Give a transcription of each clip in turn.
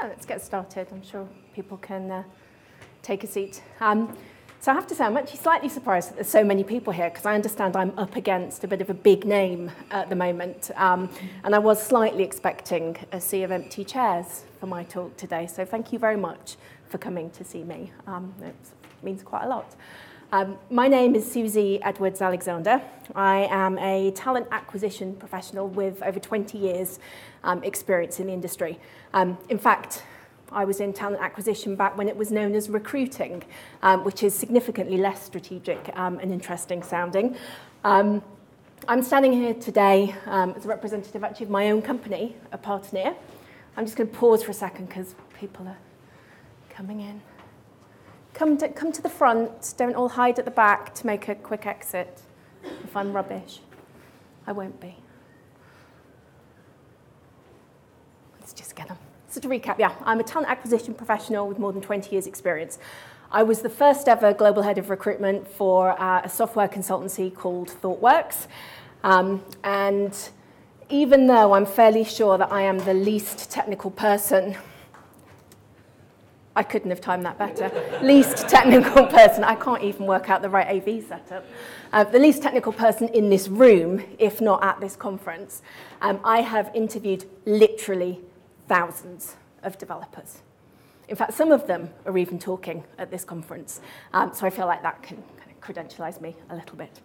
Let's get started. I'm sure people can take a seat. So I have to say, I'm actually slightly surprised that there's so many people here, because I understand I'm up against a bit of a big name at the moment. And I was slightly expecting a sea of empty chairs for my talk today. So thank you very much for coming to see me. It means quite a lot. My name is Suzi Edwards-Alexander. I am a talent acquisition professional with over 20 years experience in the industry. In fact, I was in talent acquisition back when it was known as recruiting, which is significantly less strategic and interesting sounding. I'm standing here today as a representative actually of my own company, a partner. I'm just going to pause for a second because people are coming in. Come to the front, don't all hide at the back to make a quick exit. If I'm rubbish, I won't be. Let's just get them. So to recap, I'm a talent acquisition professional with more than 20 years experience. I was the first ever global head of recruitment for a software consultancy called ThoughtWorks. And even though I'm fairly sure that I am the least technical person, I couldn't have timed that better. Least technical person. I can't even work out the right AV setup. The least technical person in this room, if not at this conference. I have interviewed literally thousands of developers. In fact, some of them are even talking at this conference. So I feel like that can kind of credentialize me a little bit.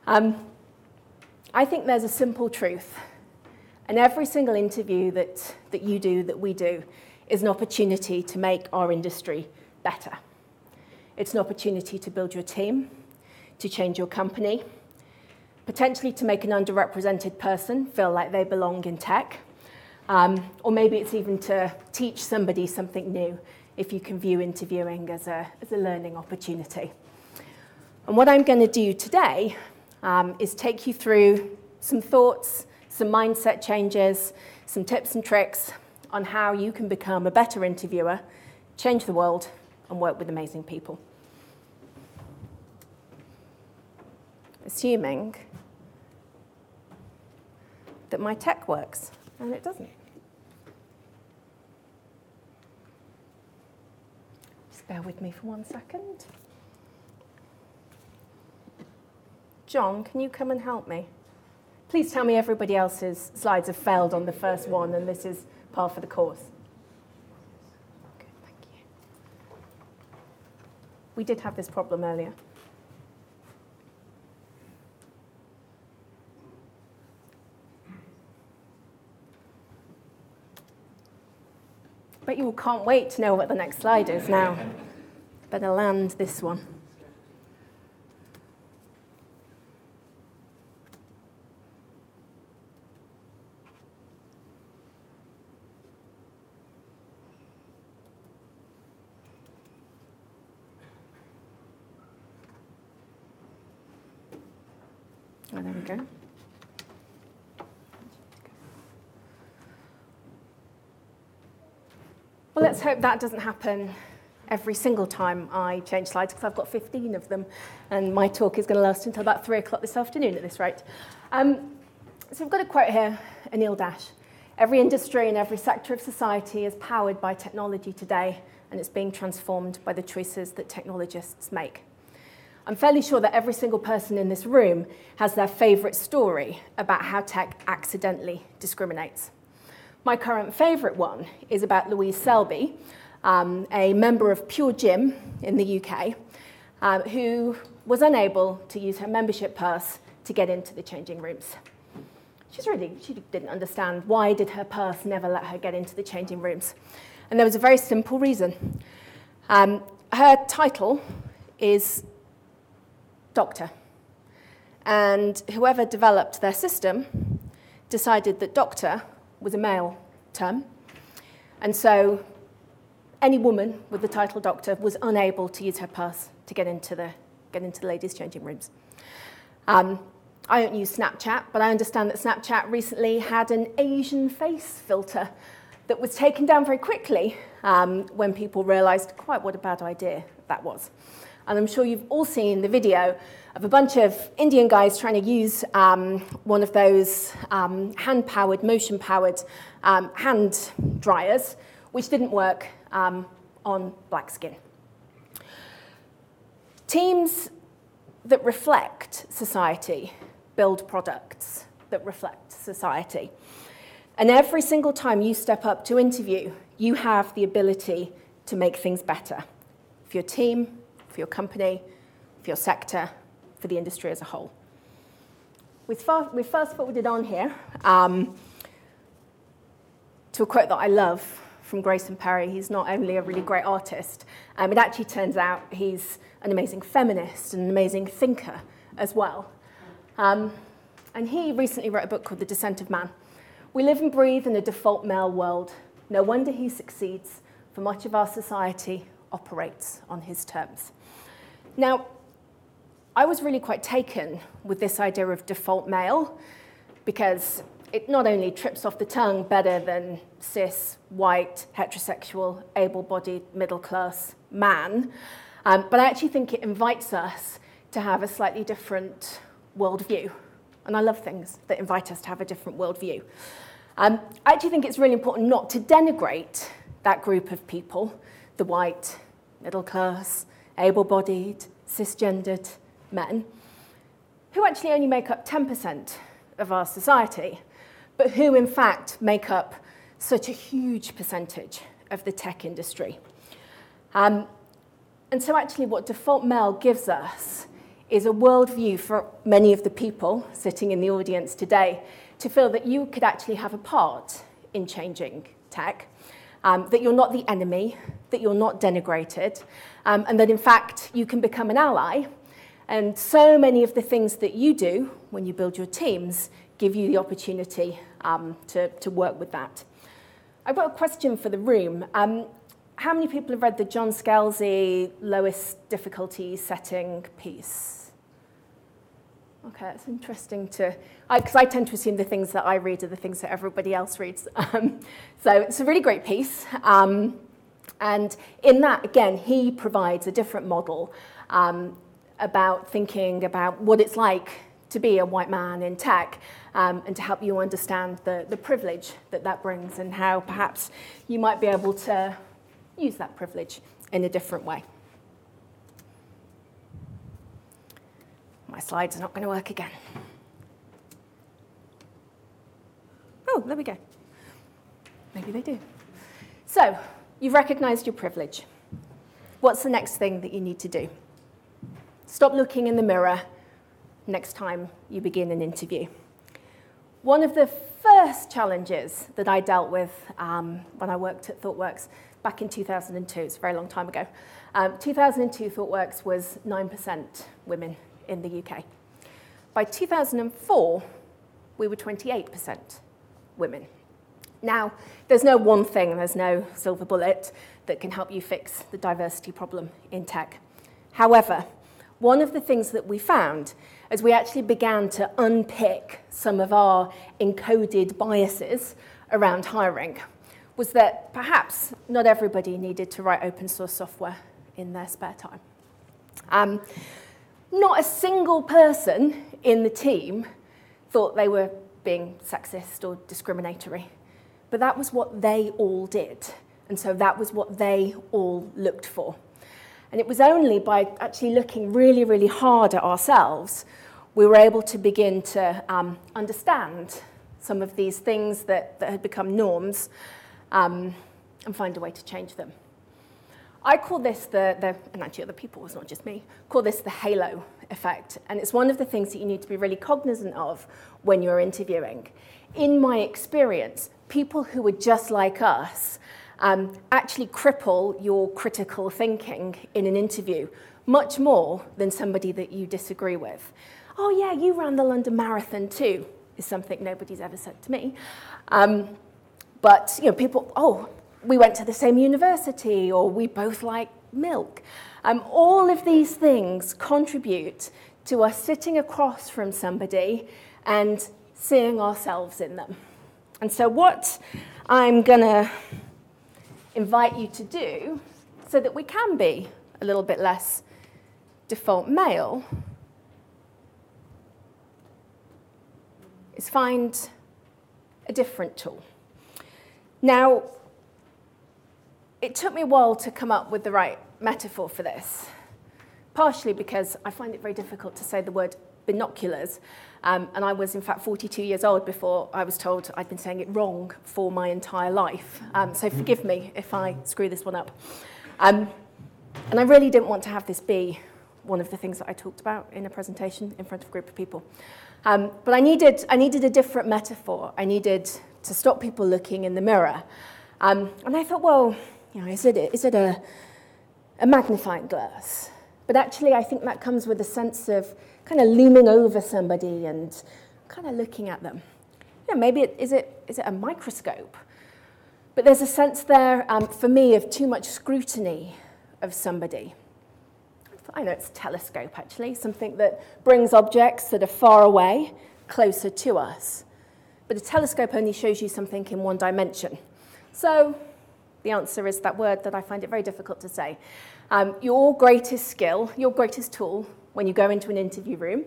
I think there's a simple truth. And every single interview that you do, that we do, is an opportunity to make our industry better. It's an opportunity to build your team, to change your company, potentially to make an underrepresented person feel like they belong in tech, or maybe it's even to teach somebody something new if you can view interviewing as a learning opportunity. And what I'm going to do today is take you through some thoughts, some mindset changes, some tips and tricks on how you can become a better interviewer, change the world, and work with amazing people. Assuming that my tech works, and it doesn't. Just bear with me for 1 second. John, can you come and help me? Please tell me everybody else's slides have failed on the first one, and this is par for the course. Okay, thank you. We did have this problem earlier. Bet you all can't wait to know what the next slide is now. Better land this one. Oh, there we go. Well, let's hope that doesn't happen every single time I change slides, because I've got 15 of them, and my talk is going to last until about 3 o'clock this afternoon at this rate. So we've got a quote here, Anil Dash. Every industry and every sector of society is powered by technology today, and it's being transformed by the choices that technologists make. I'm fairly sure that every single person in this room has their favorite story about how tech accidentally discriminates. My current favorite one is about Louise Selby, a member of Pure Gym in the UK, who was unable to use her membership purse to get into the changing rooms. She didn't understand why did her purse never let her get into the changing rooms. And there was a very simple reason. Her title is doctor. And whoever developed their system decided that doctor was a male term. And so any woman with the title doctor was unable to use her purse to get into the ladies' changing rooms. I don't use Snapchat, but I understand that Snapchat recently had an Asian face filter that was taken down very quickly when people realized quite what a bad idea that was. And I'm sure you've all seen the video of a bunch of Indian guys trying to use one of those hand-powered, motion-powered hand dryers which didn't work on black skin. Teams that reflect society build products that reflect society. And every single time you step up to interview, you have the ability to make things better for your team, for your company, for your sector, for the industry as a whole. We fast forwarded on here to a quote that I love from Grayson Perry. He's not only a really great artist, it actually turns out he's an amazing feminist and an amazing thinker as well. And he recently wrote a book called The Descent of Man. We live and breathe in a default male world. No wonder he succeeds, for much of our society operates on his terms. Now, I was really quite taken with this idea of default male because it not only trips off the tongue better than cis, white, heterosexual, able-bodied, middle-class man, but I actually think it invites us to have a slightly different worldview. And I love things that invite us to have a different worldview. I actually think it's really important not to denigrate that group of people, the white, middle-class, able-bodied, cisgendered men, who actually only make up 10% of our society, but who in fact make up such a huge percentage of the tech industry. And so actually what default male gives us is a worldview for many of the people sitting in the audience today to feel that you could actually have a part in changing tech, that you're not the enemy, that you're not denigrated, and that in fact you can become an ally. And so many of the things that you do when you build your teams give you the opportunity to work with that. I've got a question for the room. How many people have read the John Scalzi lowest difficulty setting piece? Okay, that's interesting because I tend to assume the things that I read are the things that everybody else reads. So it's a really great piece. And in that, again, he provides a different model about thinking about what it's like to be a white man in tech, and to help you understand the privilege that brings and how perhaps you might be able to use that privilege in a different way. My slides are not going to work again. Oh, there we go. Maybe they do. So, you've recognized your privilege. What's the next thing that you need to do? Stop looking in the mirror next time you begin an interview. One of the first challenges that I dealt with when I worked at ThoughtWorks back in 2002, it's a very long time ago, 2002 ThoughtWorks was 9% women in the UK. By 2004, we were 28% women. Now, there's no one thing, there's no silver bullet that can help you fix the diversity problem in tech. However, one of the things that we found as we actually began to unpick some of our encoded biases around hiring was that perhaps not everybody needed to write open source software in their spare time. Not a single person in the team thought they were being sexist or discriminatory, but that was what they all did, and so that was what they all looked for. And it was only by actually looking really, really hard at ourselves we were able to begin to understand some of these things that had become norms and find a way to change them. I call this and actually other people, it's not just me, call this the halo effect. And it's one of the things that you need to be really cognizant of when you're interviewing. In my experience, people who are just like us actually cripple your critical thinking in an interview much more than somebody that you disagree with. Oh yeah, you ran the London Marathon too, is something nobody's ever said to me. But people, we went to the same university, or we both like milk. All of these things contribute to us sitting across from somebody and seeing ourselves in them. And so what I'm going to invite you to do, so that we can be a little bit less default male, is find a different tool. Now, it took me a while to come up with the right metaphor for this, partially because I find it very difficult to say the word binoculars. And I was, in fact, 42 years old before I was told I'd been saying it wrong for my entire life. So forgive me if I screw this one up. And I really didn't want to have this be one of the things that I talked about in a presentation in front of a group of people. But I needed a different metaphor. I needed to stop people looking in the mirror. And I thought, well, is it a magnifying glass? But actually, I think that comes with a sense of kind of looming over somebody and kind of looking at them. Maybe is it a microscope? But there's a sense there, for me, of too much scrutiny of somebody. I know it's a telescope, actually, something that brings objects that are far away closer to us. But a telescope only shows you something in one dimension. So the answer is that word that I find it very difficult to say. Your greatest skill, your greatest tool when you go into an interview room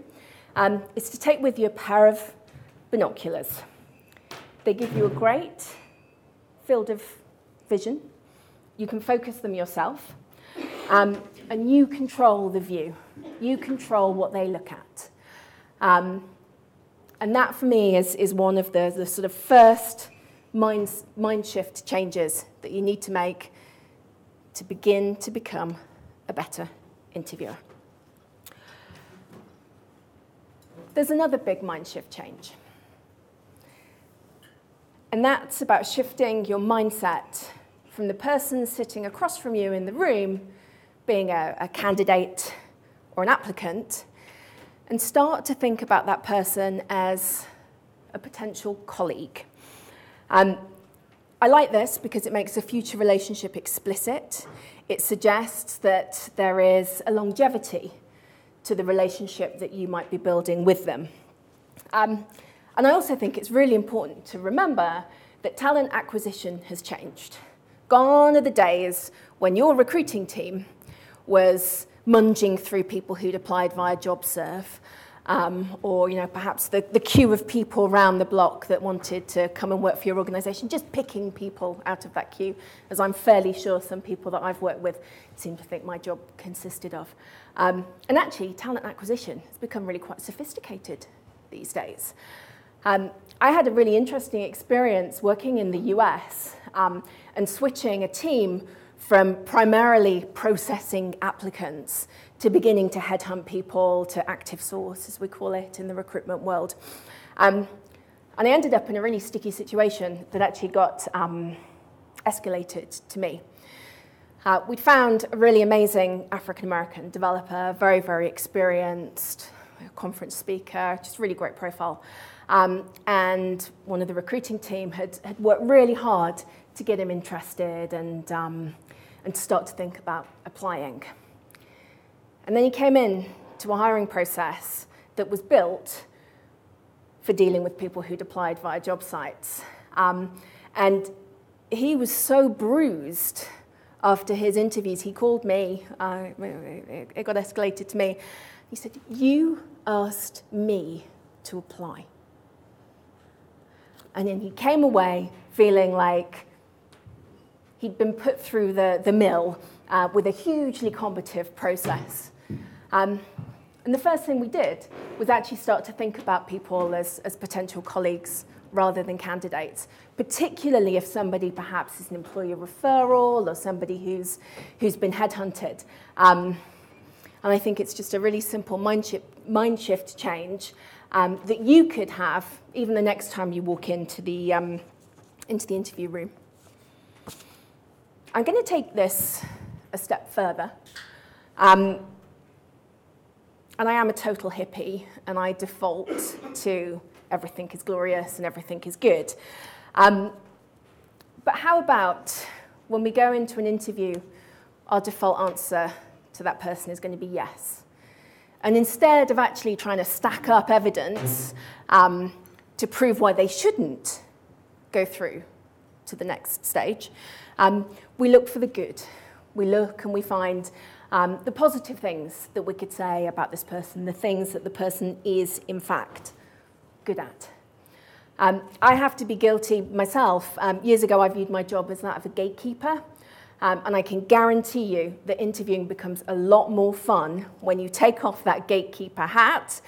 is to take with you a pair of binoculars. They give you a great field of vision. You can focus them yourself. And you control the view. You control what they look at. And that, for me, is one of the sort of first mind shift changes that you need to make to begin to become a better interviewer. There's another big mind shift change. And that's about shifting your mindset from the person sitting across from you in the room being a candidate or an applicant, and start to think about that person as a potential colleague. I like this because it makes a future relationship explicit. It suggests that there is a longevity to the relationship that you might be building with them. And I also think it's really important to remember that talent acquisition has changed. Gone are the days when your recruiting team was munging through people who'd applied via JobServe, or perhaps the queue of people around the block that wanted to come and work for your organisation, just picking people out of that queue, as I'm fairly sure some people that I've worked with seem to think my job consisted of. And actually, talent acquisition has become really quite sophisticated these days. I had a really interesting experience working in the US and switching a team from primarily processing applicants to beginning to headhunt people, to active source, as we call it in the recruitment world. And I ended up in a really sticky situation that actually got escalated to me. We'd found a really amazing African-American developer, very, very experienced, conference speaker, just really great profile. And one of the recruiting team had worked really hard to get him interested and start to think about applying. And then he came in to a hiring process that was built for dealing with people who'd applied via job sites. And he was so bruised after his interviews. He called me, it got escalated to me. He said, "You asked me to apply." And then he came away feeling like he'd been put through the mill with a hugely combative process. And the first thing we did was actually start to think about people as potential colleagues rather than candidates, particularly if somebody perhaps is an employer referral or somebody who's been headhunted. And I think it's just a really simple mind shift change that you could have even the next time you walk into the interview room. I'm going to take this a step further. And I am a total hippie, and I default to everything is glorious and everything is good. But how about when we go into an interview, our default answer to that person is going to be yes. And instead of actually trying to stack up evidence to prove why they shouldn't go through to the next stage, we look for the good. We look and we find the positive things that we could say about this person, the things that the person is, in fact, good at. I have to be guilty myself. Years ago, I viewed my job as that of a gatekeeper. And I can guarantee you that interviewing becomes a lot more fun when you take off that gatekeeper hat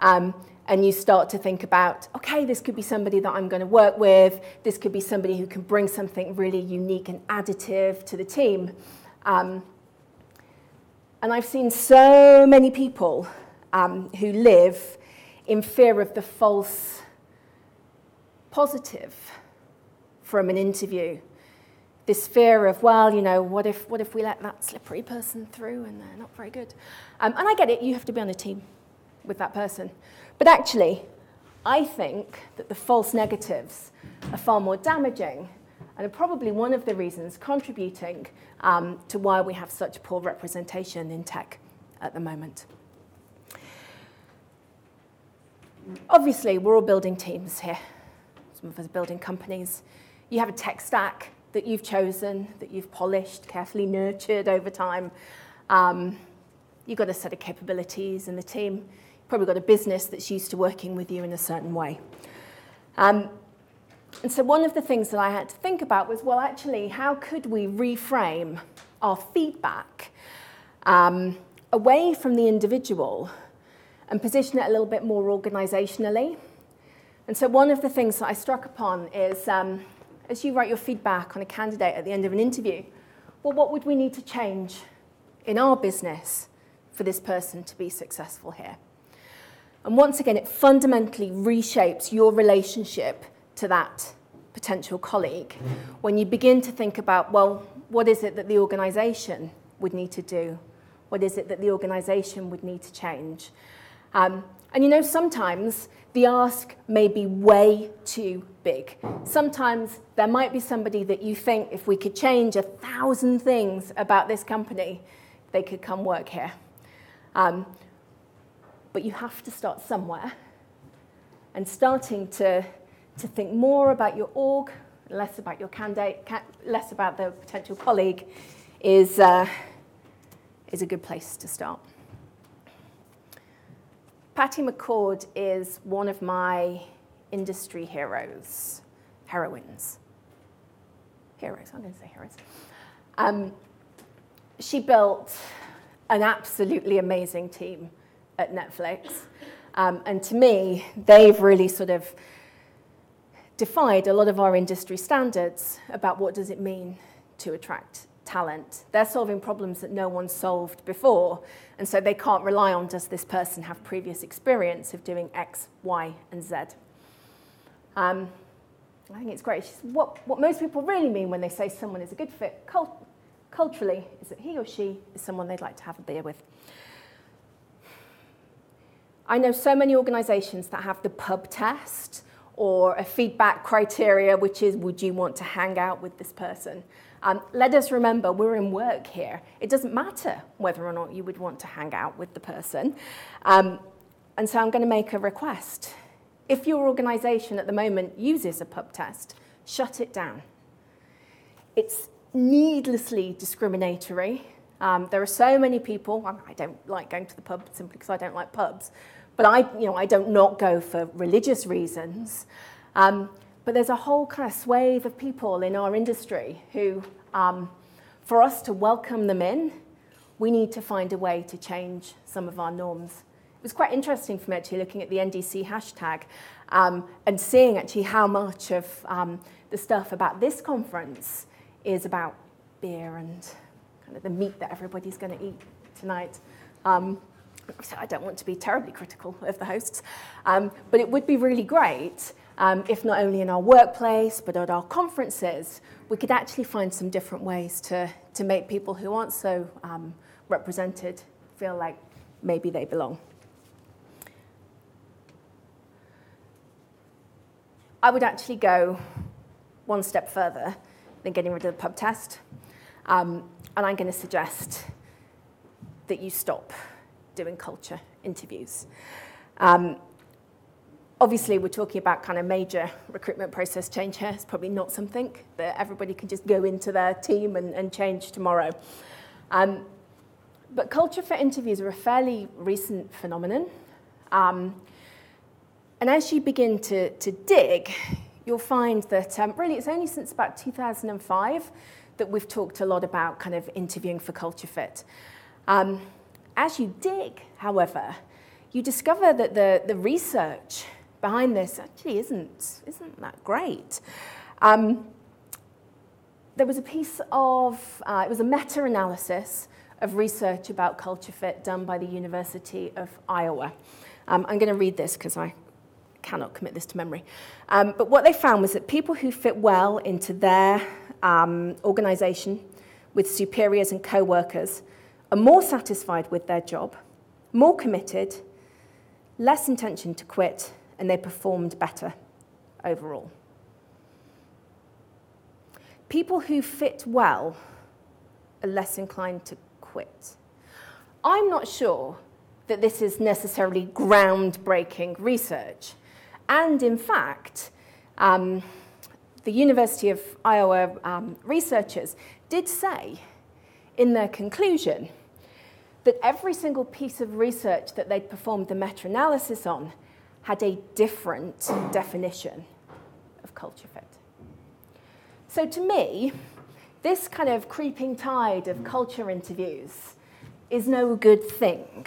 and you start to think about, okay, this could be somebody that I'm going to work with. This could be somebody who can bring something really unique and additive to the team. And I've seen so many people who live in fear of the false positive from an interview. This fear of, well, you know, what if we let that slippery person through and they're not very good? And I get it, you have to be on a team with that person. But actually, I think that the false negatives are far more damaging and are probably one of the reasons contributing to why we have such poor representation in tech at the moment. Obviously, we're all building teams here. Some of us are building companies. You have a tech stack that you've chosen, that you've polished, carefully nurtured over time. You've got a set of capabilities in the team. You've probably got a business that's used to working with you in a certain way. And so one of the things that I had to think about was, well, actually, how could we reframe our feedback away from the individual and position it a little bit more organizationally? And so one of the things that I struck upon is, as you write your feedback on a candidate at the end of an interview, well, what would we need to change in our business for this person to be successful here? And once again, it fundamentally reshapes your relationship to that potential colleague when you begin to think about, well, what is it that the organization would need to do? What is it that the organization would need to change? And you know, sometimes the ask may be way too big. Sometimes there might be somebody that you think if we could change 1,000 things about this company, they could come work here. But you have to start somewhere. And starting to think more about your org, less about your candidate, less about the potential colleague is a good place to start. Patty McCord is one of my industry heroines. I'm going to say heroes. She built an absolutely amazing team at Netflix. And to me, they've really sort of defied a lot of our industry standards about what does it mean to attract talent. They're solving problems that no one solved before, and so they can't rely on does this person have previous experience of doing X, Y, and Z. I think it's great. What most people really mean when they say someone is a good fit culturally is that he or she is someone they'd like to have a beer with. I know so many organizations that have the pub test or a feedback criteria, which is, would you want to hang out with this person? Let us remember, we're in work here. It doesn't matter whether or not you would want to hang out with the person. And so I'm going to make a request. If your organization at the moment uses a pub test, shut it down. It's needlessly discriminatory. There are so many people, I don't like going to the pub simply because I don't like pubs, but I don't not go for religious reasons. But there's a whole kind of swathe of people in our industry who, for us to welcome them in, we need to find a way to change some of our norms. It was quite interesting for me actually looking at the NDC hashtag and seeing actually how much of the stuff about this conference is about beer and kind of the meat that everybody's going to eat tonight. So I don't want to be terribly critical of the hosts, but it would be really great if not only in our workplace, but at our conferences, we could actually find some different ways to make people who aren't so represented feel like maybe they belong. I would actually go one step further than getting rid of the pub test, and I'm going to suggest that you stop doing culture interviews. Obviously, we're talking about kind of major recruitment process change here. It's probably not something that everybody can just go into their team and change tomorrow. But culture fit interviews are a fairly recent phenomenon. And as you begin to dig, you'll find that really it's only since about 2005 that we've talked a lot about kind of interviewing for culture fit. As you dig, however, you discover that the research behind this actually isn't that great. There was a piece of, it was a meta-analysis of research about culture fit done by the University of Iowa. I'm going to read this because I cannot commit this to memory. But what they found was that people who fit well into their organization with superiors and co-workers are more satisfied with their job, more committed, less intention to quit, and they performed better overall. People who fit well are less inclined to quit. I'm not sure that this is necessarily groundbreaking research. And in fact, the University of Iowa researchers did say in their conclusion that every single piece of research that they'd performed the meta-analysis on had a different definition of culture fit. So to me, this kind of creeping tide of culture interviews is no good thing.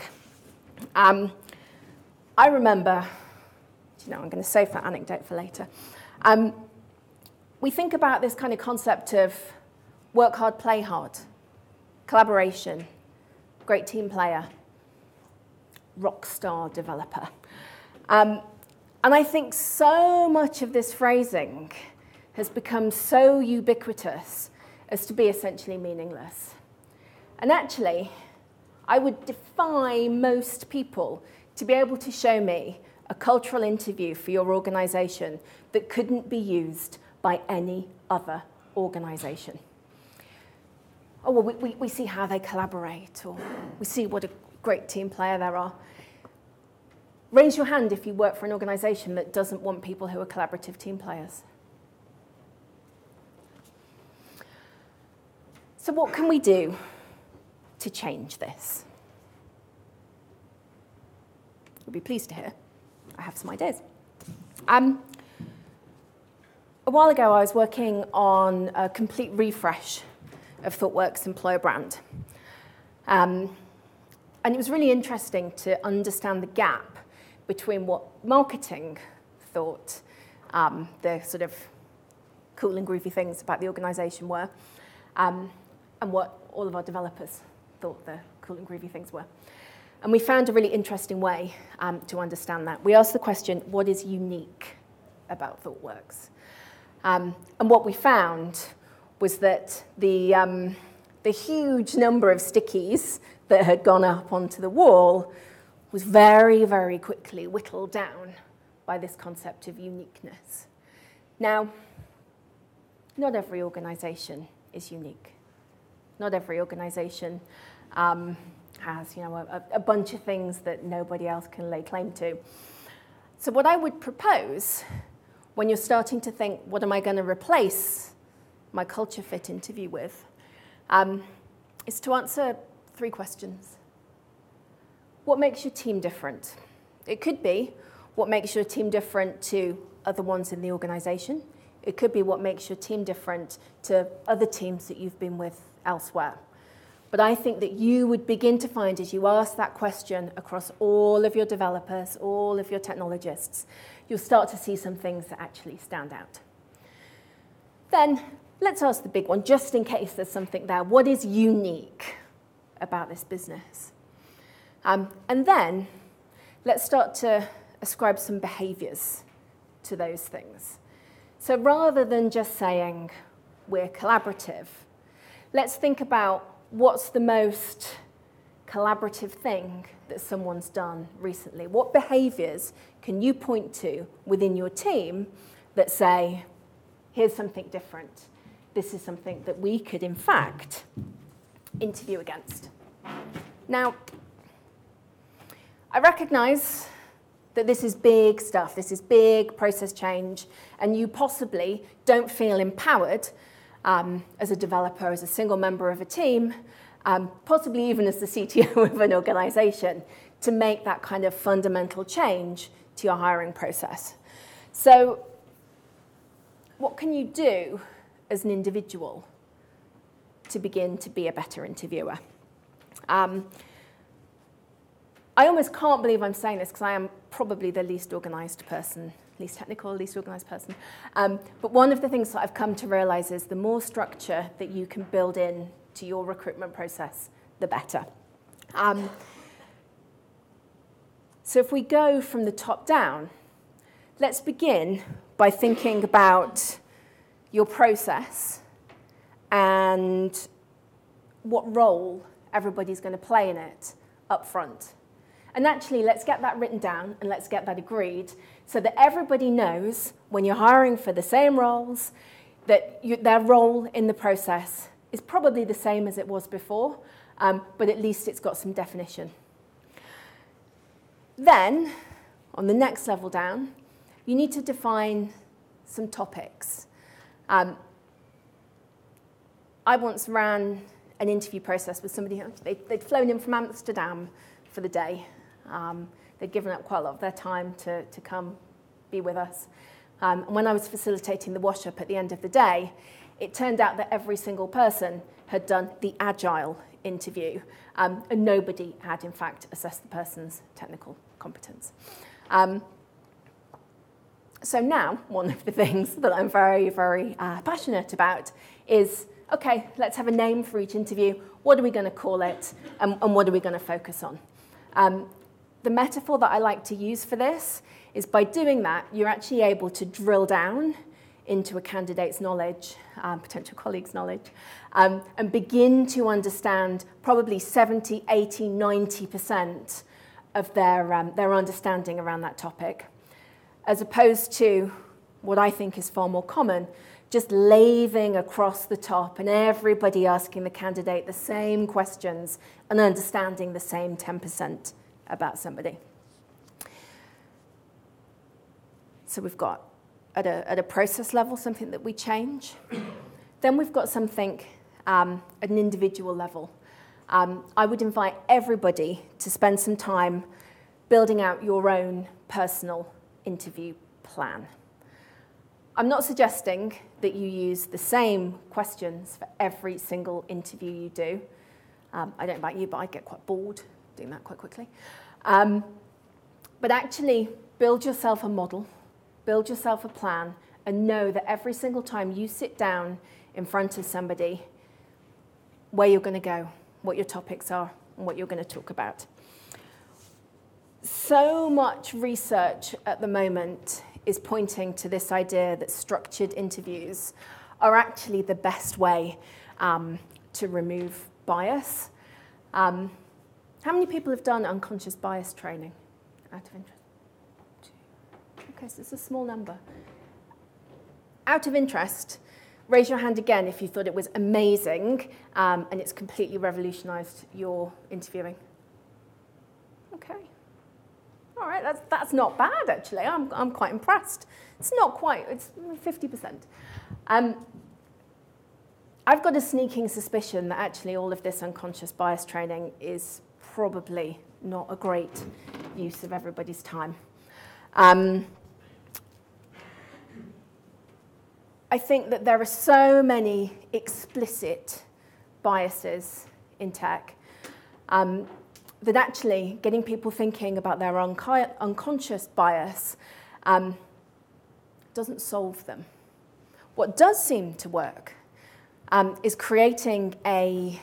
I remember, I'm going to save that anecdote for later. We think about this kind of concept of work hard, play hard, collaboration, great team player, rock star developer. And I think so much of this phrasing has become so ubiquitous as to be essentially meaningless. And actually, I would defy most people to be able to show me a cultural interview for your organization that couldn't be used by any other organization. Oh, well, we see how they collaborate, or we see what a great team player there are. Raise your hand if you work for an organization that doesn't want people who are collaborative team players. So what can we do to change this? You'll be pleased to hear I have some ideas. A while ago, I was working on a complete refresh of ThoughtWorks' employer brand. And it was really interesting to understand the gap between what marketing thought the sort of cool and groovy things about the organization were, and what all of our developers thought the cool and groovy things were. And we found a really interesting way to understand that. We asked the question, what is unique about ThoughtWorks? And what we found was that the huge number of stickies that had gone up onto the wall was very, very quickly whittled down by this concept of uniqueness. Now, not every organization is unique. Not every organization has, a bunch of things that nobody else can lay claim to. So what I would propose when you're starting to think, what am I going to replace my culture fit interview with, is to answer 3 questions. What makes your team different? It could be what makes your team different to other ones in the organization. It could be what makes your team different to other teams that you've been with elsewhere. But I think that you would begin to find, as you ask that question across all of your developers, all of your technologists, you'll start to see some things that actually stand out. Then let's ask the big one, just in case there's something there. What is unique about this business? And then let's start to ascribe some behaviors to those things. So rather than just saying we're collaborative, let's think about what's the most collaborative thing that someone's done recently. What behaviors can you point to within your team that say, here's something different. This is something that we could, in fact, interview against. Now, I recognize that this is big stuff. This is big process change, and you possibly don't feel empowered as a developer, as a single member of a team, possibly even as the CTO of an organization, to make that kind of fundamental change to your hiring process. So what can you do as an individual to begin to be a better interviewer. I almost can't believe I'm saying this because I am probably the least organised person, least technical, least organised person. But one of the things that I've come to realise is the more structure that you can build in to your recruitment process, the better. So if we go from the top down, let's begin by thinking about your process and what role everybody's going to play in it up front. And actually, let's get that written down and let's get that agreed so that everybody knows when you're hiring for the same roles that their role in the process is probably the same as it was before, but at least it's got some definition. Then, on the next level down, you need to define some topics. I once ran an interview process with somebody. They'd flown in from Amsterdam for the day. They'd given up quite a lot of their time to come be with us. And when I was facilitating the wash-up at the end of the day, it turned out that every single person had done the agile interview, and nobody had, in fact, assessed the person's technical competence. So now, one of the things that I'm very, very passionate about is, okay, let's have a name for each interview. What are we going to call it, and what are we going to focus on? The metaphor that I like to use for this is by doing that, you're actually able to drill down into a candidate's knowledge, potential colleague's knowledge, and begin to understand probably 70, 80, 90% of their understanding around that topic, as opposed to what I think is far more common, just laving across the top and everybody asking the candidate the same questions and understanding the same 10% about somebody. So we've got, at a process level, something that we change. Then we've got something at an individual level. I would invite everybody to spend some time building out your own personal interview plan. I'm not suggesting that you use the same questions for every single interview you do. I don't know about you, but I get quite bored doing that quite quickly. But actually, build yourself a model, build yourself a plan, and know that every single time you sit down in front of somebody, where you're going to go, what your topics are, and what you're going to talk about. So much research at the moment is pointing to this idea that structured interviews are actually the best way to remove bias. How many people have done unconscious bias training out of interest? Okay, so it's a small number. Out of interest, raise your hand again if you thought it was amazing and it's completely revolutionized your interviewing. Okay. All right, that's not bad, actually. I'm quite impressed. It's not quite, it's 50%. I've got a sneaking suspicion that actually all of this unconscious bias training is probably not a great use of everybody's time. I think that there are so many explicit biases in tech that actually getting people thinking about their unconscious bias doesn't solve them. What does seem to work is creating a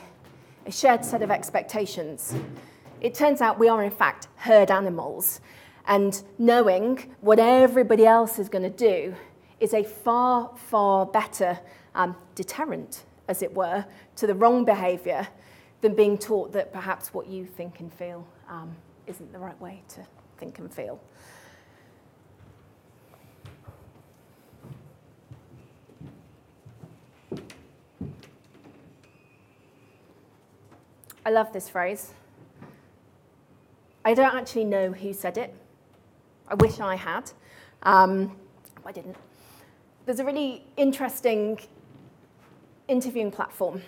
shared set of expectations. It turns out we are, in fact, herd animals, and knowing what everybody else is going to do is a far, far better deterrent, as it were, to the wrong behaviour than being taught that perhaps what you think and feel isn't the right way to think and feel. I love this phrase. I don't actually know who said it. I wish I had. I didn't. There's a really interesting interviewing platform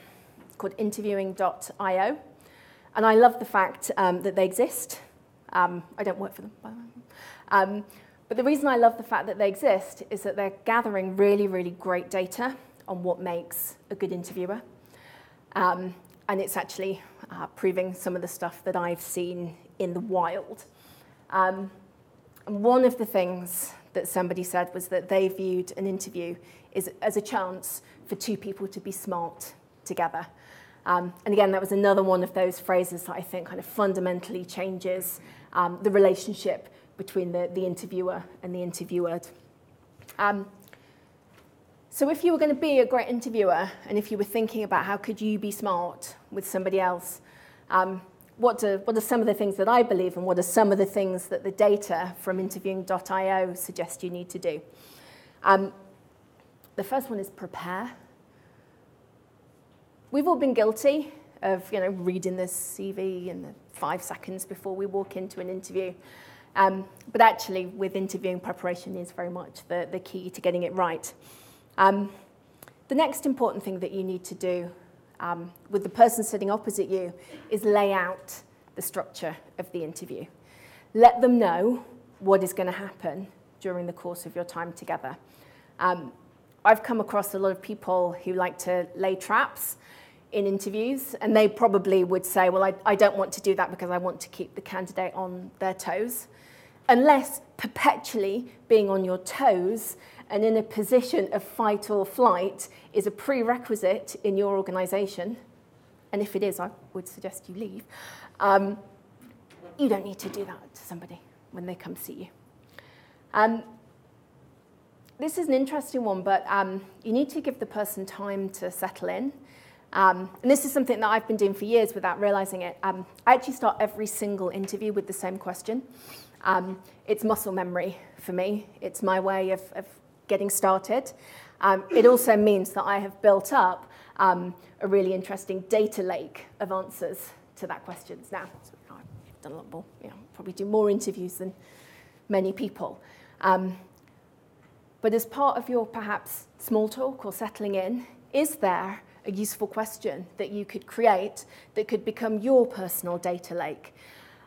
called interviewing.io. And I love the fact that they exist. I don't work for them, by the way. But the reason I love the fact that they exist is that they're gathering really, really great data on what makes a good interviewer. and it's actually proving some of the stuff that I've seen in the wild. And one of the things that somebody said was that they viewed an interview as a chance for two people to be smart together. And again, that was another one of those phrases that I think kind of fundamentally changes the relationship between the interviewer and the interviewed. So if you were going to be a great interviewer, and if you were thinking about how could you be smart with somebody else, what are some of the things that I believe, and what are some of the things that the data from interviewing.io suggest you need to do? The first one is prepare. We've all been guilty of reading this CV in the 5 seconds before we walk into an interview. But actually, with interviewing, preparation is very much the key to getting it right. The next important thing that you need to do with the person sitting opposite you is lay out the structure of the interview. Let them know what is going to happen during the course of your time together. I've come across a lot of people who like to lay traps in interviews, and they probably would say, well, I don't want to do that because I want to keep the candidate on their toes. Unless perpetually being on your toes and in a position of fight or flight is a prerequisite in your organisation, and if it is, I would suggest you leave, you don't need to do that to somebody when they come see you. This is an interesting one, but you need to give the person time to settle in. And this is something that I've been doing for years without realising it. I actually start every single interview with the same question. It's muscle memory for me. It's my way of getting started. It also means that I have built up a really interesting data lake of answers to that question. Now, I've done a lot more, probably do more interviews than many people. But as part of your perhaps small talk or settling in, is there a useful question that you could create that could become your personal data lake?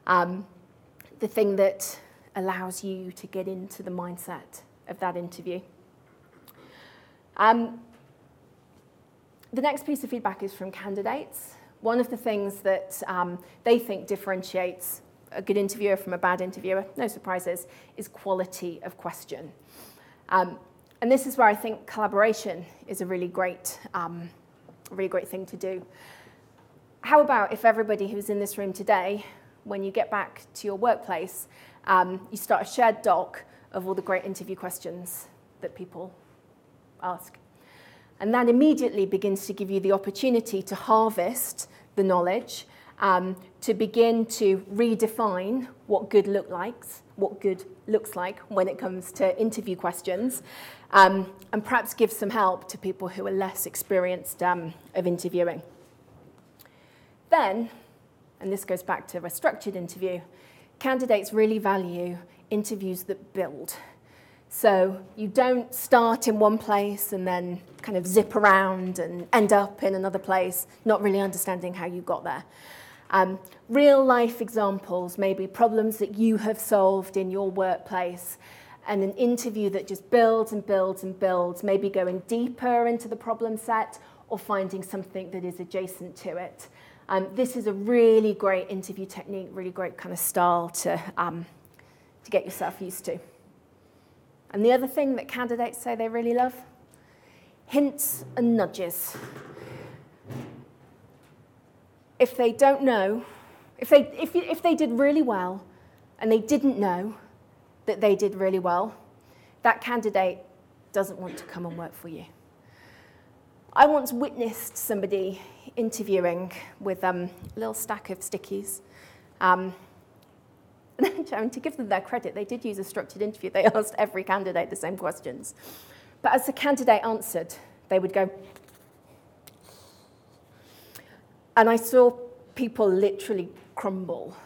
The thing that allows you to get into the mindset of that interview. The next piece of feedback is from candidates. One of the things that they think differentiates a good interviewer from a bad interviewer, no surprises, is quality of question. And this is where I think collaboration is a really great thing to do. How about if everybody who's in this room today, when you get back to your workplace, you start a shared doc of all the great interview questions that people ask. And that immediately begins to give you the opportunity to harvest the knowledge, to begin to redefine what good looks like when it comes to interview questions, and perhaps give some help to people who are less experienced of interviewing. Then, and this goes back to a structured interview, candidates really value interviews that build. So you don't start in one place and then kind of zip around and end up in another place, not really understanding how you got there. Real life examples, maybe problems that you have solved in your workplace, and an interview that just builds and builds and builds, maybe going deeper into the problem set or finding something that is adjacent to it. This is a really great interview technique, really great kind of style to get yourself used to. And the other thing that candidates say they really love, hints and nudges. If they don't know, if they did really well and they didn't know that they did really well, that candidate doesn't want to come and work for you. I once witnessed somebody interviewing with a little stack of stickies. And to give them their credit, they did use a structured interview. They asked every candidate the same questions. But as the candidate answered, they would go. And I saw people literally crumble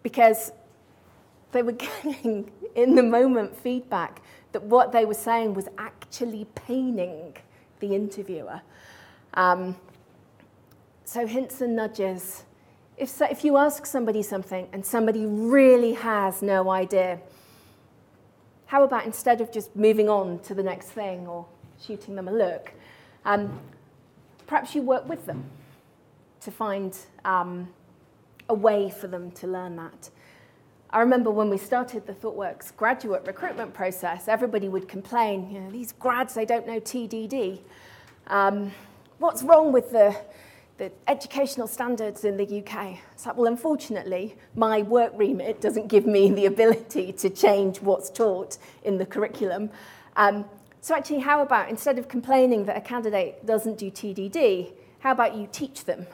because they were getting, in the moment, feedback that what they were saying was actually paining the interviewer. So hints and nudges. If you ask somebody something and somebody really has no idea, how about instead of just moving on to the next thing or shooting them a look, perhaps you work with them to find a way for them to learn that. I remember when we started the ThoughtWorks graduate recruitment process, everybody would complain, these grads, they don't know TDD. What's wrong with the educational standards in the UK? It's like, well, unfortunately, my work remit doesn't give me the ability to change what's taught in the curriculum. So actually, how about, instead of complaining that a candidate doesn't do TDD, how about you teach them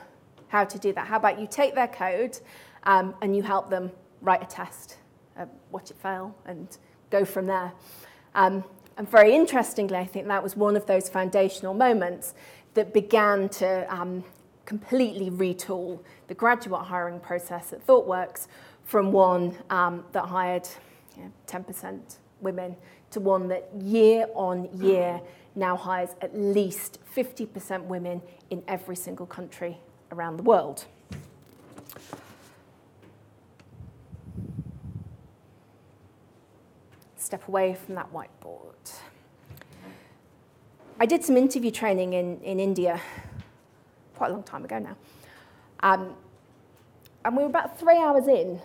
how to do that? How about you take their code and you help them write a test, watch it fail, and go from there. And very interestingly, I think that was one of those foundational moments that began to completely retool the graduate hiring process at ThoughtWorks from one that hired 10% women to one that year on year now hires at least 50% women in every single country around the world. Step away from that whiteboard. I did some interview training in India quite a long time ago now. And we were about 3 hours in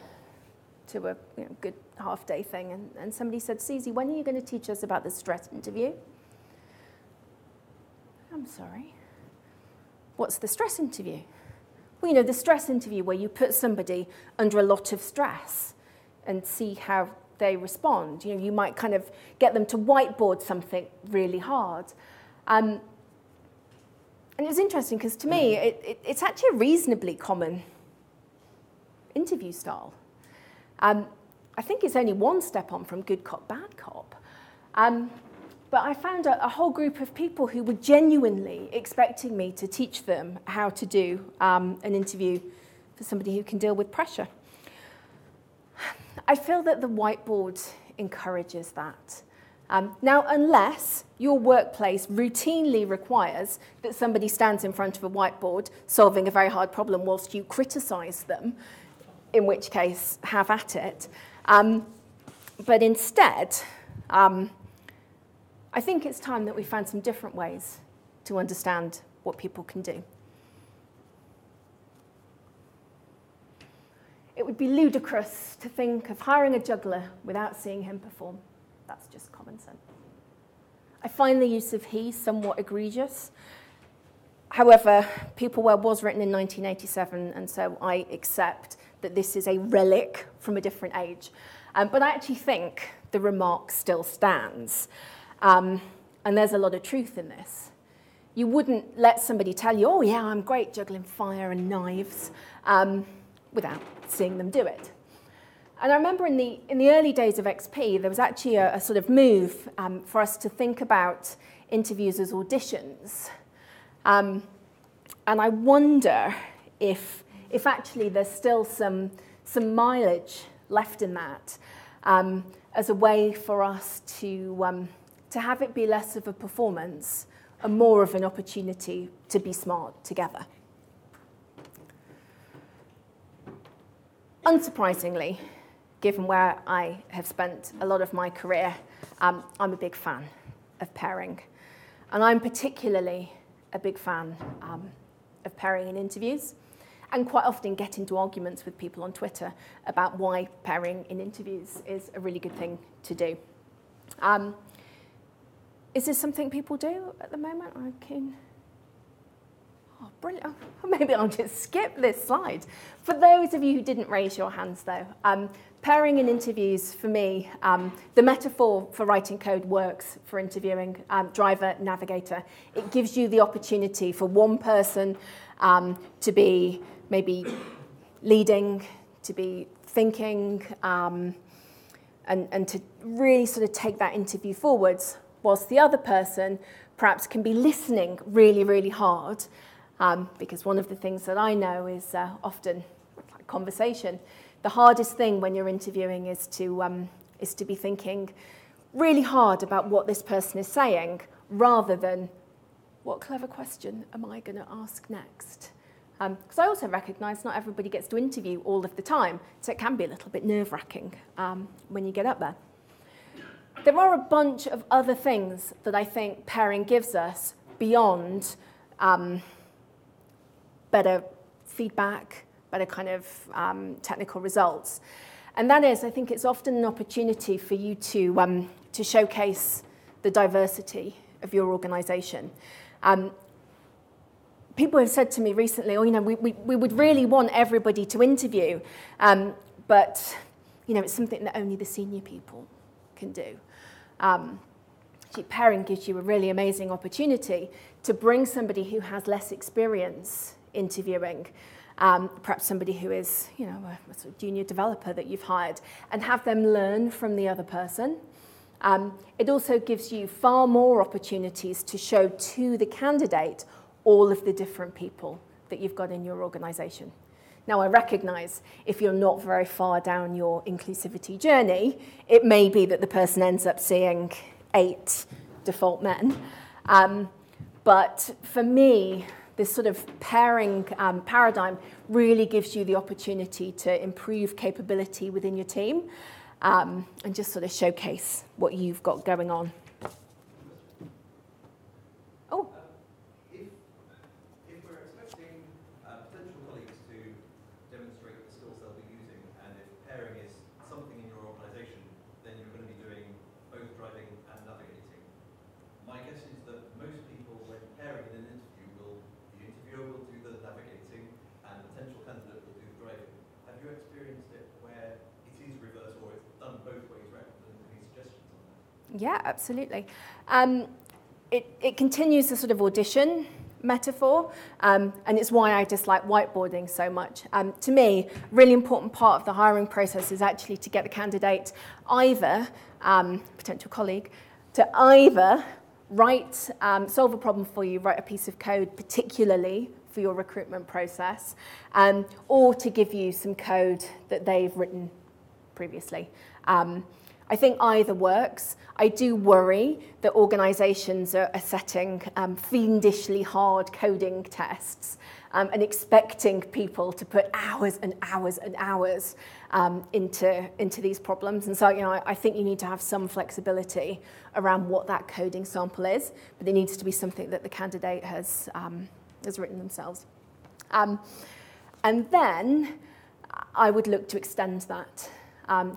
to a good half-day thing, and somebody said, Suzi, when are you going to teach us about the stress interview? I'm sorry. What's the stress interview? Well, the stress interview where you put somebody under a lot of stress and see how they respond. You might kind of get them to whiteboard something really hard. And it was interesting because to me, it's actually a reasonably common interview style. I think it's only one step on from good cop, bad cop. But I found a whole group of people who were genuinely expecting me to teach them how to do an interview for somebody who can deal with pressure. I feel that the whiteboard encourages that. Now, unless your workplace routinely requires that somebody stands in front of a whiteboard solving a very hard problem whilst you criticise them, in which case, have at it. But instead, I think it's time that we found some different ways to understand what people can do. It would be ludicrous to think of hiring a juggler without seeing him perform. That's just common sense. I find the use of he somewhat egregious. However, Peopleware was written in 1987, and so I accept that this is a relic from a different age. But I actually think the remark still stands. And there's a lot of truth in this. You wouldn't let somebody tell you, oh yeah, I'm great juggling fire and knives, without seeing them do it. And I remember in the early days of XP, there was actually a sort of move for us to think about interviews as auditions. And I wonder if actually there's still some mileage left in that as a way for us to have it be less of a performance and more of an opportunity to be smart together. Unsurprisingly, given where I have spent a lot of my career, I'm a big fan of pairing. And I'm particularly a big fan of pairing in interviews, and quite often get into arguments with people on Twitter about why pairing in interviews is a really good thing to do. Is this something people do at the moment? Oh, brilliant. Oh, maybe I'll just skip this slide. For those of you who didn't raise your hands, though, pairing in interviews, for me, the metaphor for writing code works for interviewing, driver, navigator. It gives you the opportunity for one person to be maybe leading, to be thinking, and to really sort of take that interview forwards, whilst the other person perhaps can be listening really, really hard, because one of the things that I know is often like conversation. The hardest thing when you're interviewing is to be thinking really hard about what this person is saying, rather than what clever question am I going to ask next? Because I also recognise not everybody gets to interview all of the time, so it can be a little bit nerve-wracking when you get up there. There are a bunch of other things that I think pairing gives us beyond better feedback, better kind of technical results. And that is, I think it's often an opportunity for you to showcase the diversity of your organization. People have said to me recently, oh, we would really want everybody to interview, but, it's something that only the senior people can do. Actually, pairing gives you a really amazing opportunity to bring somebody who has less experience interviewing, perhaps somebody who is, a sort of junior developer that you've hired, and have them learn from the other person. It also gives you far more opportunities to show to the candidate all of the different people that you've got in your organization. Now, I recognize if you're not very far down your inclusivity journey, it may be that the person ends up seeing 8 default men. But for me, this sort of pairing paradigm really gives you the opportunity to improve capability within your team and just sort of showcase what you've got going on. Oh. If we're expecting potential colleagues to demonstrate the skills they'll be using, and if pairing is something in your organization, then you're going to be doing both driving and navigating. My guess is that most people, when pairing in an interview, the interviewer will do the navigating and the potential candidate will do the driving. Have you experienced it where it is reverse or it's done both ways rather than any suggestions on that? Yeah, absolutely. It continues the sort of audition metaphor, and it's why I dislike whiteboarding so much. To me, a really important part of the hiring process is actually to get the candidate either, potential colleague, to either solve a problem for you, write a piece of code particularly for your recruitment process, or to give you some code that they've written previously. I think either works. I do worry that organizations are setting fiendishly hard coding tests and expecting people to put hours and hours and hours into these problems. And so, I think you need to have some flexibility around what that coding sample is, but it needs to be something that the candidate has written themselves. And then I would look to extend that.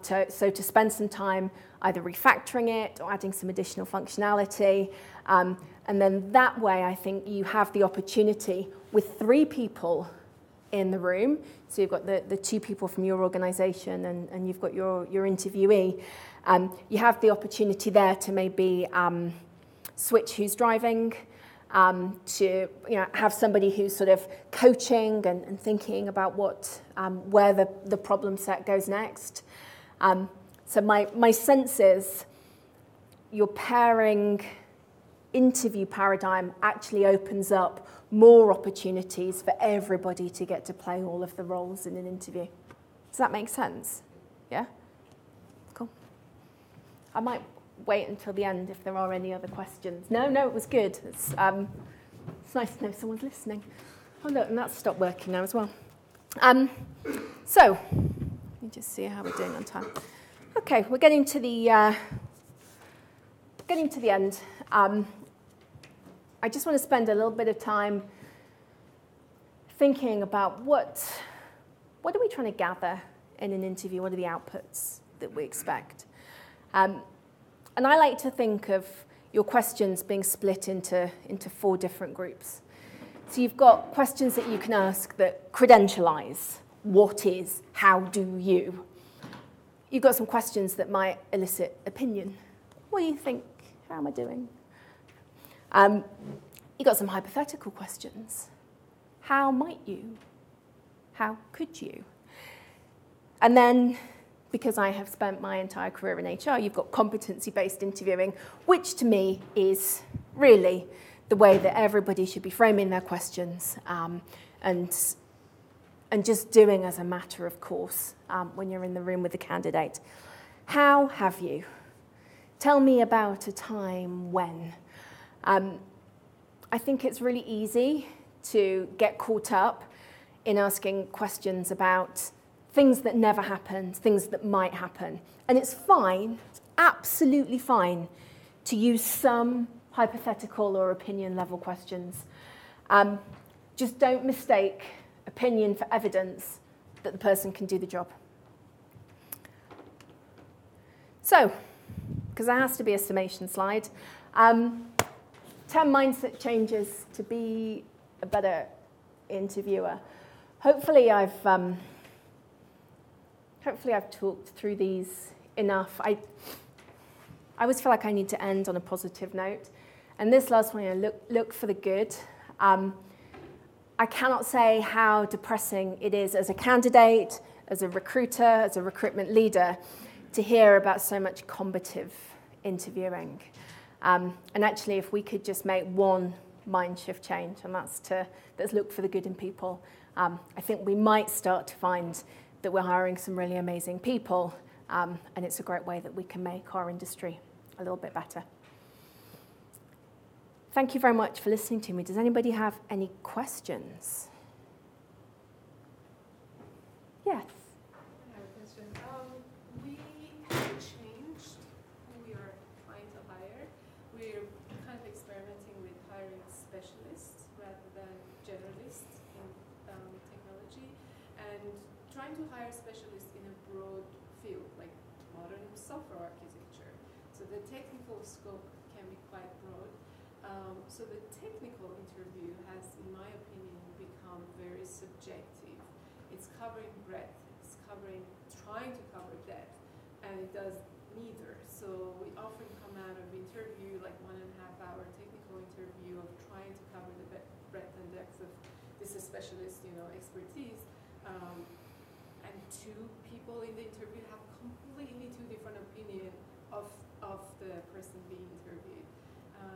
So to spend some time either refactoring it or adding some additional functionality. And then that way, I think you have the opportunity with 3 people in the room. So you've got the 2 people from your organization and you've got your interviewee. You have the opportunity there to maybe switch who's driving, to have somebody who's sort of coaching and thinking about where the problem set goes next. So my sense is your pairing interview paradigm actually opens up more opportunities for everybody to get to play all of the roles in an interview. Does that make sense? Yeah? Cool. I might wait until the end if there are any other questions. No, it was good. It's nice to know someone's listening. Oh, look, and that's stopped working now as well. So, let me just see how we're doing on time. Okay, we're getting to the end. I just want to spend a little bit of time thinking about what are we trying to gather in an interview? What are the outputs that we expect? And I like to think of your questions being split into 4 different groups. So you've got questions that you can ask that credentialize. What is, how do you? You've got some questions that might elicit opinion. What do you think? How am I doing? You've got some hypothetical questions. How might you? How could you? And then, because I have spent my entire career in HR, you've got competency-based interviewing, which to me is really the way that everybody should be framing their questions and just doing as a matter of course when you're in the room with the candidate. How have you? Tell me about a time when. I think it's really easy to get caught up in asking questions about things that never happened, things that might happen. And it's fine, absolutely fine, to use some hypothetical or opinion level questions. just don't mistake opinion for evidence that the person can do the job. So, because there has to be a summation slide, 10 mindset changes to be a better interviewer. Hopefully I've talked through these enough. I always feel like I need to end on a positive note. And this last one, look for the good. I cannot say how depressing it is as a candidate, as a recruiter, as a recruitment leader, to hear about so much combative interviewing. And actually, if we could just make one mind shift change, and that's look for the good in people, I think we might start to find that we're hiring some really amazing people, and it's a great way that we can make our industry a little bit better. Thank you very much for listening to me. Does anybody have any questions? Yes. I have a question. We have changed who we are trying to hire. We're kind of experimenting with hiring specialists rather than generalists in technology, and trying to hire specialists in a broad field, like modern software architecture. So the technical scope can be quite broad. So the technical interview has, in my opinion, become very subjective. It's covering breadth, it's trying to cover depth, and it does neither. So we often come out of interview, like 1.5 hour technical interview of trying to cover the breadth and depth of this specialist, expertise. And two people in the interview have completely two different opinions of the person being interviewed.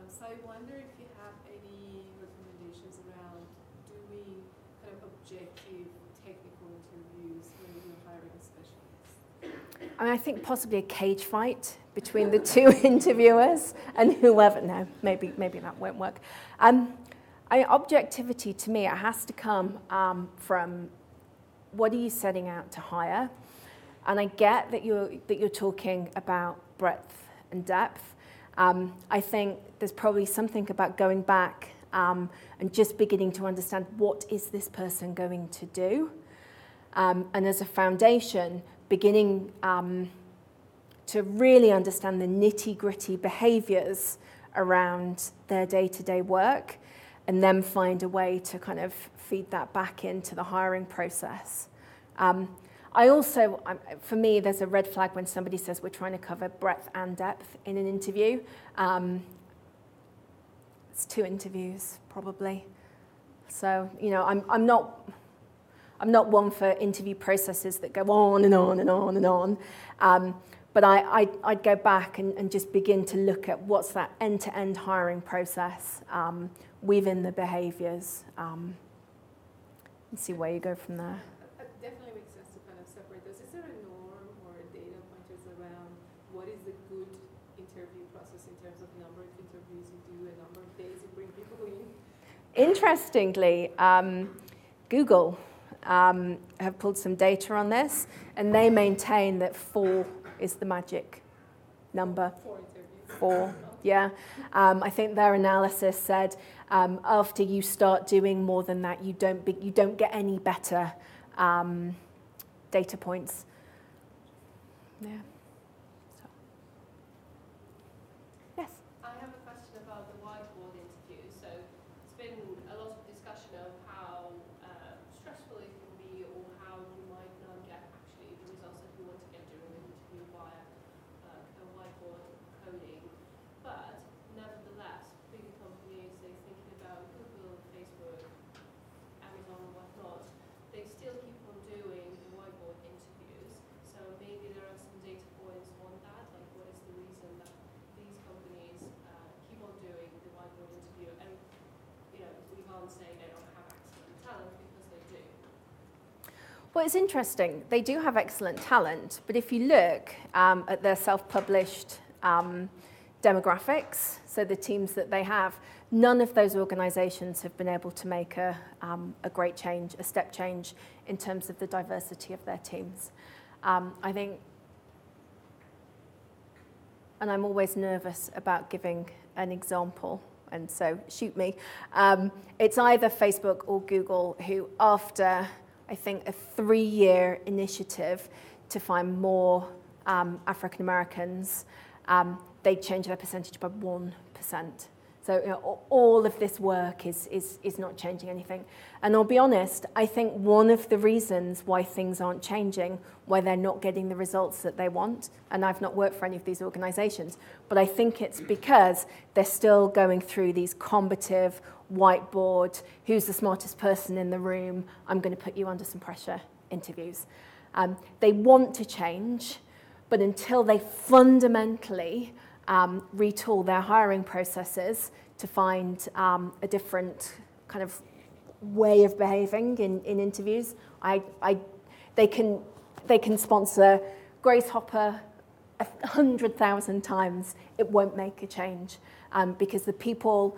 So I wonder if you have any recommendations around doing kind of objective technical interviews when you're hiring specialists. I think possibly a cage fight between the two interviewers and whoever. No, maybe that won't work. Objectivity to me, it has to come from what are you setting out to hire, and I get that you're talking about breadth and depth. I think there's probably something about going back and just beginning to understand what is this person going to do, and as a foundation, beginning to really understand the nitty-gritty behaviours around their day-to-day work, and then find a way to kind of feed that back into the hiring process. For me, there's a red flag when somebody says we're trying to cover breadth and depth in an interview. It's 2 interviews, probably. So, I'm not one for interview processes that go on and on and on and on. But I'd go back and just begin to look at what's that end-to-end hiring process within the behaviours, and see where you go from there. Definitely makes sense to kind of separate those. Is there a norm or data pointers around what is the good interview process in terms of number of interviews you do, a number of days you bring people in? Interestingly, Google have pulled some data on this, and they maintain that 4 is the magic number. 4 interviews. 4, yeah. I think their analysis said after you start doing more than that, you don't get any better data points. Yeah. So. Yes. I have a question about the whiteboard interview. So it's been a lot of discussion of how stressful it can be, or how you might not get actually the results that you want to get during an interview via a whiteboard coding. But nevertheless, bigger companies, they're thinking about Google, Facebook, Amazon, and whatnot. They still keep on doing the whiteboard interviews. So maybe there are some data points on that, like what is the reason that these companies keep on doing the whiteboard interview, and we can't say they don't have excellent talent, because they do. Well, it's interesting. They do have excellent talent, but if you look at their self-published demographics, so the teams that they have, none of those organisations have been able to make a great change, a step change in terms of the diversity of their teams. I think, and I'm always nervous about giving an example and so shoot me. It's either Facebook or Google who, after, I think, a 3-year initiative to find more African Americans, they changed their percentage by 1%. So all of this work is not changing anything. And I'll be honest, I think one of the reasons why things aren't changing, why they're not getting the results that they want, and I've not worked for any of these organizations, but I think it's because they're still going through these combative, whiteboard, who's the smartest person in the room, I'm going to put you under some pressure interviews. They want to change, but until they fundamentally retool their hiring processes to find a different kind of way of behaving in interviews. They can sponsor Grace Hopper 100,000 times. It won't make a change because the people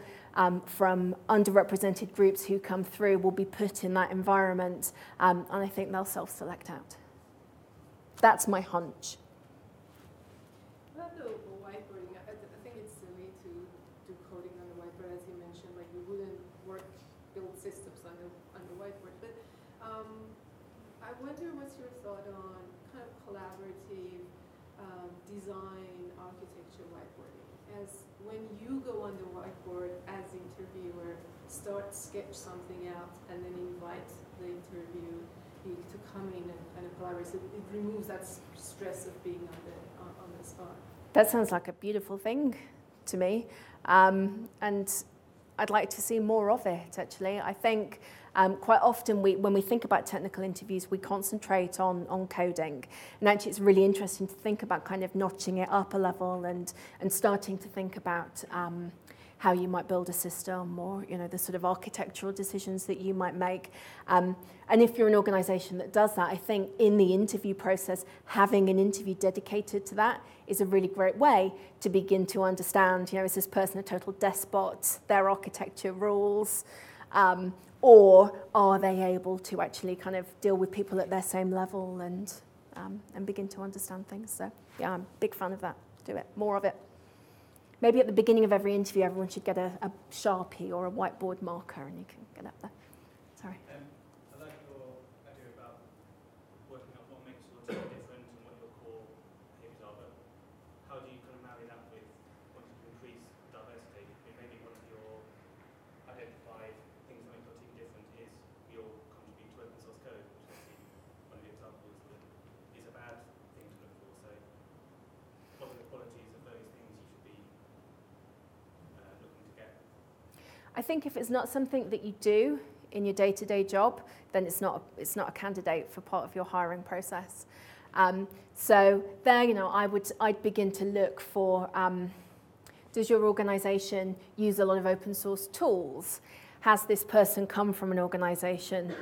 from underrepresented groups who come through will be put in that environment, and I think they'll self-select out. That's my hunch. I wonder what's your thought on kind of collaborative design architecture whiteboarding. As when you go on the whiteboard as interviewer, sketch something out and then invite the interviewee to come in and kind of collaborate. So it removes that stress of being on the spot. That sounds like a beautiful thing to me. And I'd like to see more of it, actually. I think quite often when we think about technical interviews, we concentrate on coding. And actually, it's really interesting to think about kind of notching it up a level and starting to think about how you might build a system or, the sort of architectural decisions that you might make. And if you're an organization that does that, I think in the interview process, having an interview dedicated to that is a really great way to begin to understand, is this person a total despot, their architecture rules, or are they able to actually kind of deal with people at their same level and begin to understand things. So yeah, I'm a big fan of that. Do it, more of it. Maybe at the beginning of every interview, everyone should get a Sharpie or a whiteboard marker and you can get up there. Sorry. I like your idea about working out what makes your team different and what your core behaviours are, but how do you kind of marry that with wanting to increase diversity? Maybe one of your identified things that make your team different is you'll contribute to open source code, which I see one of the examples that is a bad thing to look for. So what are the qualities of those things you should be looking to get? I think if it's not something that you do in your day-to-day job, then it's not a candidate for part of your hiring process. So there, I'd begin to look for, does your organization use a lot of open source tools? Has this person come from an organization,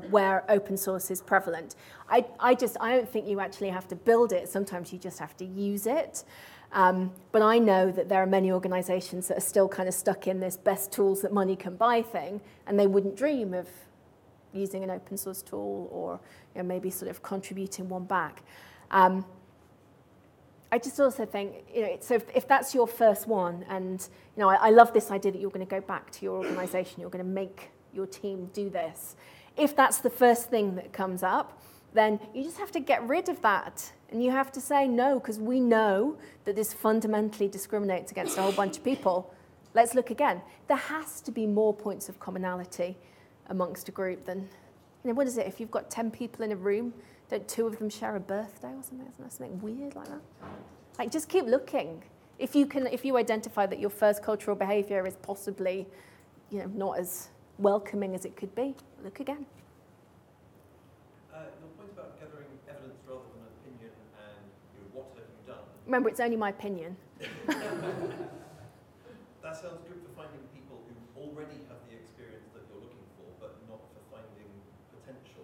where open source is prevalent? I don't think you actually have to build it. Sometimes you just have to use it. But I know that there are many organizations that are still kind of stuck in this best tools that money can buy thing, and they wouldn't dream of using an open source tool or maybe sort of contributing one back. I just also think, so if that's your first one, and I love this idea that you're going to go back to your organization, you're going to make your team do this. If that's the first thing that comes up, then you just have to get rid of that. And you have to say no, because we know that this fundamentally discriminates against a whole bunch of people. Let's look again. There has to be more points of commonality amongst a group than, what is it? If you've got 10 people in a room, don't 2 of them share a birthday or something? Isn't that something weird like that? Like, just keep looking. If you identify that your first cultural behavior is possibly, not as welcoming as it could be, look again. Your point about gathering evidence rather than opinion and what have you done. Remember, it's only my opinion. That sounds good for finding people who already have the experience that you're looking for, but not for finding potential.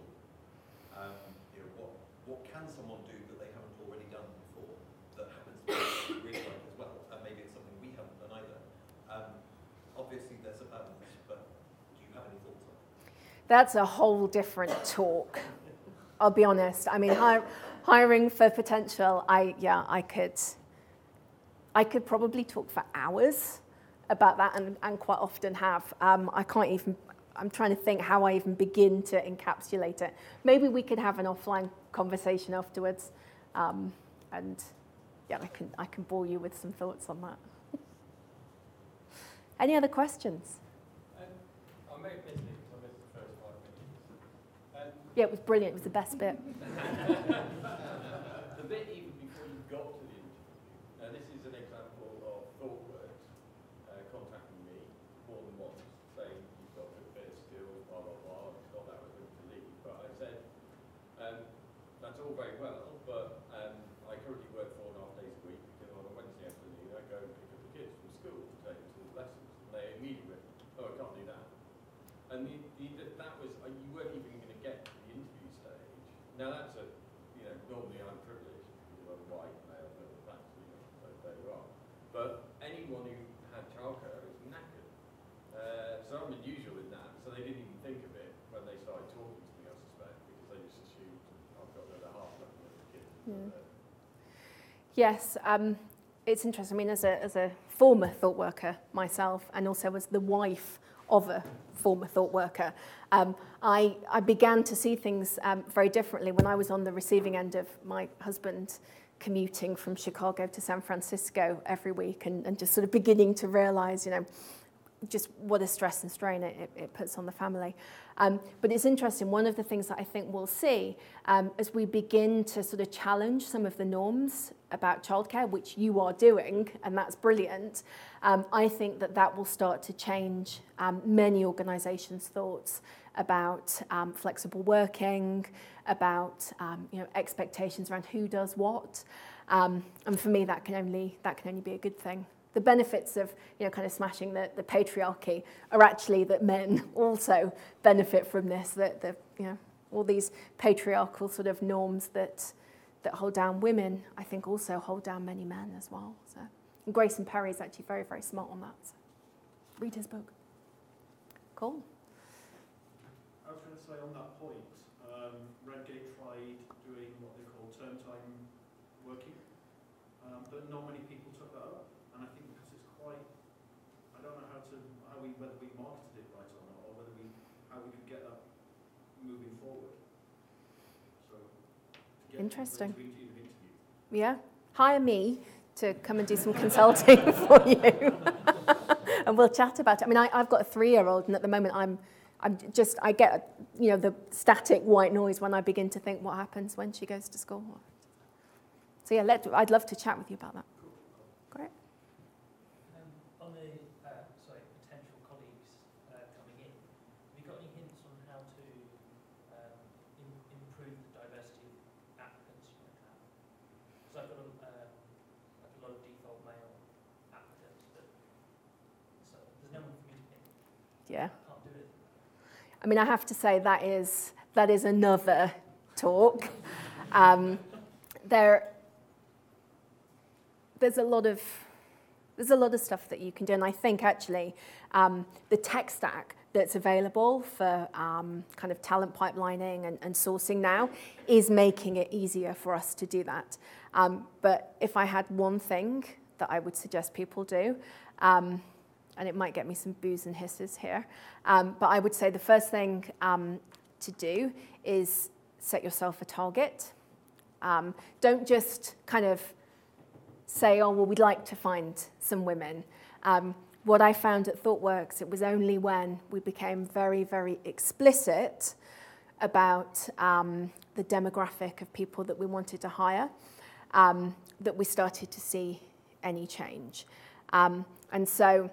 What can someone do that they haven't already done before that happens to be really like as well? And maybe it's something we haven't done either. Obviously, there's a balance, but do you have any thoughts on it? That's a whole different talk. I'll be honest. I mean, hiring for potential, I could probably talk for hours about that, and quite often have. I can't even, I'm trying to think how I even begin to encapsulate it. Maybe we could have an offline conversation afterwards, and yeah, I can bore you with some thoughts on that. Any other questions? I may have missed it because I missed the first 5 minutes. Yeah, it was brilliant. It was the best bit. The bit even before you got to the interview. Now, this is an example of ThoughtWorks contacting me more than once, saying you've got a bit of skills, blah, blah, blah. I thought that was going to leave. But I said, that's all very well, but I currently work 4.5 days a week because on a Wednesday afternoon I go and pick up the kids from school to take them to lessons. And they immediately went, oh, I can't do that. And that was, you weren't even going to get to the interview stage. Now that's normally I'm privileged because I'm white, male, middle class, so there you are. But anyone who had childcare is knackered. So I'm unusual in that, so they didn't even think of it when they started talking to me, I suspect, because they just assumed I've got another half left with the kids. Yes, it's interesting. I mean, as a former thought worker myself, and also as the wife of a former thought worker, I began to see things very differently when I was on the receiving end of my husband commuting from Chicago to San Francisco every week, and just sort of beginning to realize, just what a stress and strain it puts on the family. But it's interesting, one of the things that I think we'll see as we begin to sort of challenge some of the norms about childcare, which you are doing, and that's brilliant, I think that will start to change many organisations' thoughts about flexible working, about expectations around who does what, and for me that can only be a good thing. The benefits of kind of smashing the patriarchy are actually that men also benefit from this. That all these patriarchal sort of norms that hold down women, I think also hold down many men as well. So, and Grayson Perry is actually very, very smart on that. So read his book. Cool. I was going to say on that point, Redgate tried doing what they call term time working, but not many people took that up. And I think because it's quite, I don't know whether we marketed it right or not, or how we could get that moving forward. So, interesting. To interview. Yeah, hire me to come and do some consulting for you, and we'll chat about it. I mean, I've got a 3-year-old, and at the moment I get the static white noise when I begin to think what happens when she goes to school. So yeah, I'd love to chat with you about that. Great. On the potential colleagues coming in, have you got any hints on how to improve the diversity of applicants you might have? Because I've got a lot of default male applicants, but there's no one for me to pick. Yeah. I can't do it. I mean, I have to say that is another talk. There's a lot of stuff that you can do, and I think actually the tech stack that's available for kind of talent pipelining and sourcing now is making it easier for us to do that. But if I had one thing that I would suggest people do, and it might get me some boos and hisses here, but I would say the first thing to do is set yourself a target. Don't just kind of say, oh, well, we'd like to find some women. What I found at ThoughtWorks, it was only when we became very, very explicit about the demographic of people that we wanted to hire, that we started to see any change. And so,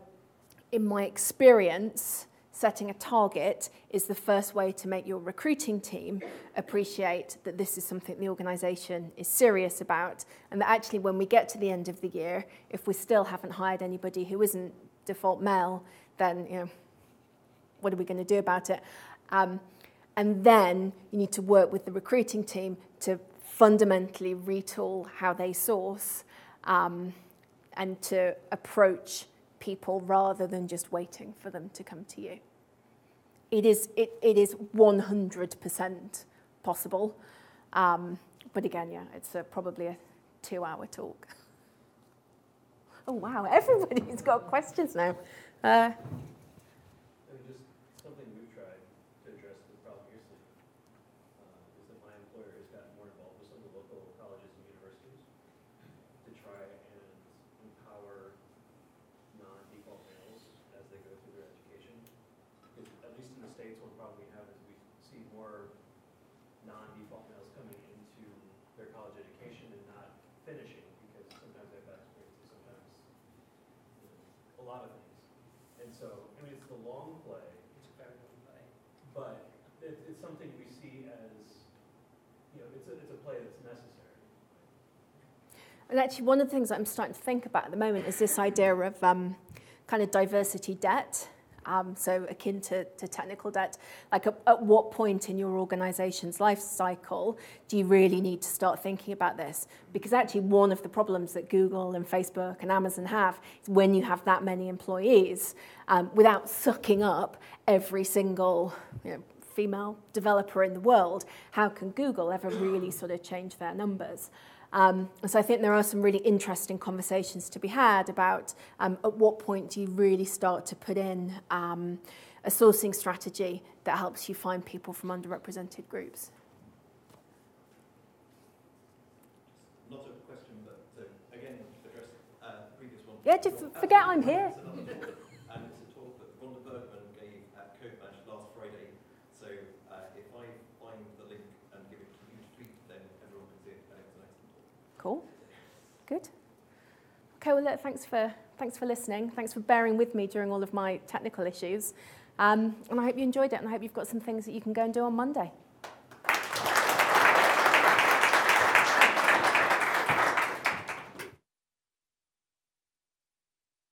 in my experience, setting a target is the first way to make your recruiting team appreciate that this is something the organisation is serious about, and that actually when we get to the end of the year, if we still haven't hired anybody who isn't default male, then what are we going to do about it? And then you need to work with the recruiting team to fundamentally retool how they source and to approach people rather than just waiting for them to come to you. It is 100% possible, but again, yeah, it's probably a 2-hour talk. Oh, wow, everybody's got questions now. I mean, just something we've tried to address the problem here is that my employer has gotten more involved with some of the local colleges and universities to try and empower non-default males as they go through their education. Because at least in the States, one problem we have is we see more non-default males coming into their college education and not finishing because sometimes they have bad experiences, sometimes a lot of things. And so, I mean, it's the long play, It's a very long play. but it's something we see as, you know, it's a play that's necessary. And actually, one of the things that I'm starting to think about at the moment is this idea of kind of diversity debt. So akin to technical debt, like at what point in your organization's life cycle do you really need to start thinking about this? Because actually one of the problems that Google and Facebook and Amazon have is when you have that many employees, without sucking up every single female developer in the world, how can Google ever really sort of change their numbers? So I think there are some really interesting conversations to be had about at what point do you really start to put in a sourcing strategy that helps you find people from underrepresented groups. Not a question, but again, address the previous one. Yeah, just forget I'm here. And it's a talk that Rhonda Bergman gave at CodeMatch last Friday. So if I find the link and give it a huge tweet, then everyone can see it. And it's an excellent talk. Cool. Good. Okay, well, look, thanks for listening. Thanks for bearing with me during all of my technical issues. And I hope you enjoyed it, and I hope you've got some things that you can go and do on Monday.